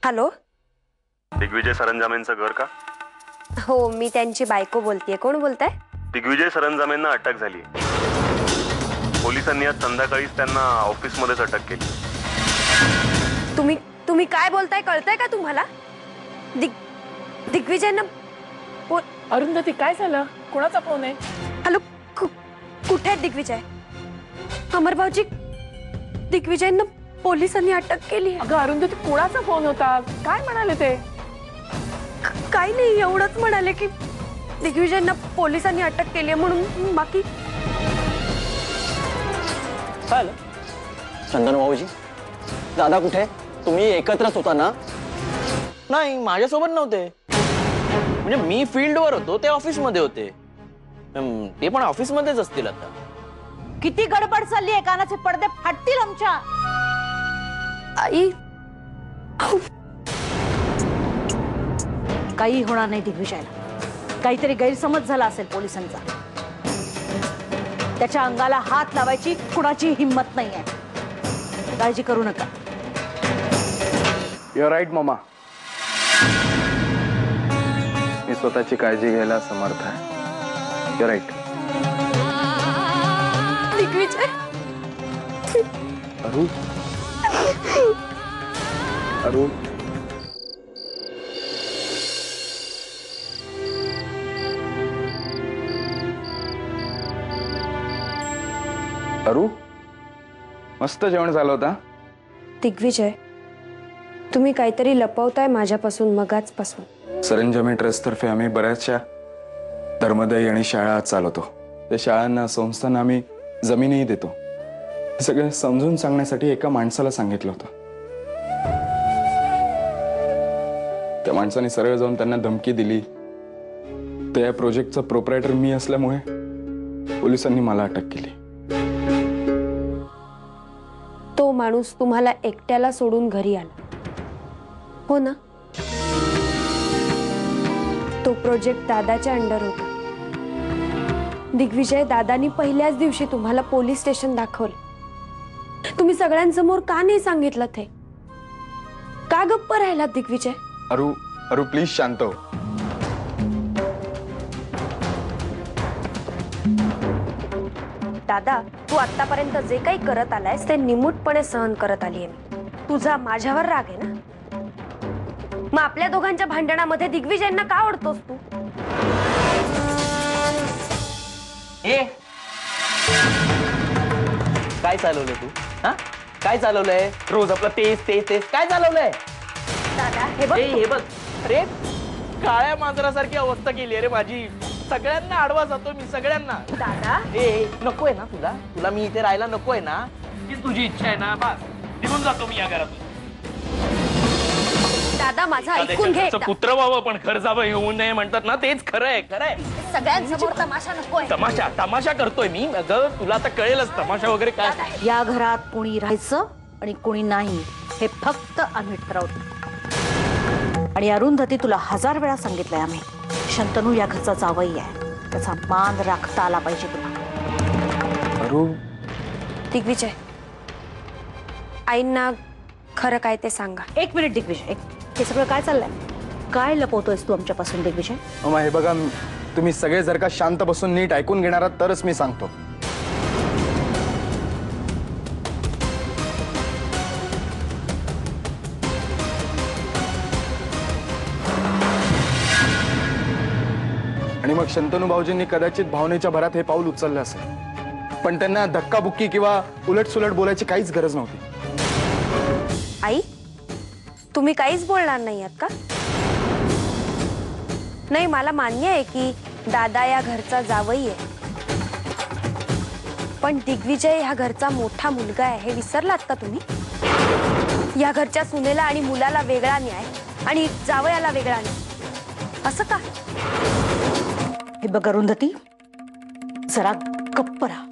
Hello. Digvijay सरंजामेंचं घर का? हो, मी त्यांची बायको बोलतेय. कोण बोलताय? दिग्विजय सरंजामेंना अटक झाली. पोलिसांनी आज संध्याकाळीच त्यांना ऑफिसमध्येच अटक केली. तुम्ही काय बोलताय? कळतंय का तुम्हाला? दिग्विजयना अरुंधती, काय झालं? कोणाचा फोन आहे? हॅलो, कुठे आहे दिग्विजय? अमर भाऊजी, दिग्विजयना पोलिसांनी अटक केली. अगं अरुंधती, कोणाचा फोन होता? काय म्हणाले ते? काही नाही, एवढंच म्हणाले की दिग्विजयना पोलिसांनी अटक केली म्हणून. बाकी चाल. चंदन भाऊजी, दादा कुठे? तुम्ही एकत्रच होता ना? नाही, माझ्यासोबत नव्हते. म्हणजे मी फील्डवर होतो, ते ऑफिस मध्ये होते. ते पण ऑफिस मध्येच असतील आता. किती गडबड चालली आहे, कानाचे पडदे फाटतील आमच्या. आई, काही होणार नाही दिग्विजयला. काहीतरी गैरसमज झाला असेल पोलिसांचा. त्याच्या अंगाला हात लावायची कुणाची हिम्मत नाहीये. काळजी करू नका. Your right mama. मी स्वतःची काळजी घ्यायला समर्थ आहे. You're right. दिग्विजय. अरू, अरू, अरू, मस्त जेवण झालं होतं. दिग्विजय, तुम्ही काहीतरी लपवताय माझ्यापासून मगाचपासून. सरंजामी ट्रस्ट तर्फे आम्ही बऱ्याचशा धर्मदायी आणि शाळा चालवतो. त्या शाळांना, संस्थांना आम्ही जमीनही देतो. हे सगळं समजून सांगण्यासाठी एका माणसाला सांगितलं होतं. त्या माणसाने सरळ जाऊन त्यांना धमकी दिली. त्या प्रोजेक्टचा प्रोप्रायटर मी असल्यामुळे पोलिसांनी मला अटक केली. तो माणूस तुम्हाला एकट्याला सोडून घरी आला, हो ना? तो प्रोजेक्ट दादाच्या अंडर होता. दिग्विजय, दादानी पहिल्याच दिवशी तुम्हाला पोलीस स्टेशन दाखवलं. तुम्ही सगळ्यांसमोर का नाही सांगितलं? ते का गप्प राहिलात दिग्विजय? अरू, अरू प्लीज शांत हो. दादा, तू आतापर्यंत जे काही करत आलायस ते निमूटपणे सहन करत आलीये मी. तुझा माझ्यावर राग आहे ना? मग आपल्या दोघांच्या भांडणामध्ये दिग्विजयना का ओढतोस तू? काय चालवलंय तू? हा, काय चालवलंय? रोज आपलं तेच तेच तेच काय चालवलंय? दादा, हे बघ. हे बघ, अरे काळ्या मांजरासारखी अवस्था केली अरे माझी. सगळ्यांना आडवा जातो मी, सगळ्यांना. दादा, नकोय ना तुला? तुला मी इथे राहायला नकोय ना? हीच तुझी इच्छा आहे ना? बस निघून जातो मी या घरातून. दादा, माझं ऐकून घे. पुत्र व्हावं पण घर जावं येऊ नये म्हणतात ना, तेच खरं आहे. खरं आहे. सगळ्यांसमोर तमाशा नकोय. तमाशा तमाशा करतोय मी. अगं तुला आता कळेलच तमाशा वगैरे काय. या घरात कोणी राहायचं आणि कोणी नाही हे फक्त आम्ही ठरवतो. आणि अरुंधती, तुला 1000 वेळा सांगितलंय आम्ही, शंतनू या घरचा जावई आहे. त्याचा मान राखता आला पाहिजे तुला. अरू, दिग्विजय, आईंना खरं काय ते सांगा. एक मिनिट दिग्विजय, हे सगळं काय चाललंय? काय लपवतोयस तू आमच्यापासून दिग्विजय? ममा हे बघा, तुम्ही सगळे जर का शांत बसून नीट ऐकून घेणार आहात तरच मी सांगतो. आणि मग शंतनू भाऊजींनी कदाचित भावनेच्या भरात हे पाऊल उचललं असेल, पण त्यांना धक्काबुक्की किंवा उलटसुलट बोलायची काहीच गरज नव्हती. आई, तुम्ही काहीच बोलणार नाही आहात का? नाही, मला मान्य आहे की दादा या घरचा जावई आहे, पण दिग्विजय ह्या घरचा मोठा मुलगा आहे हे विसरलात का तुम्ही? या घरच्या सुनेला आणि मुलाला वेगळा न्याय आणि जावयाला वेगळा न्याय, असं का? हे बघ अरुंधती, जरा गप्प राहा.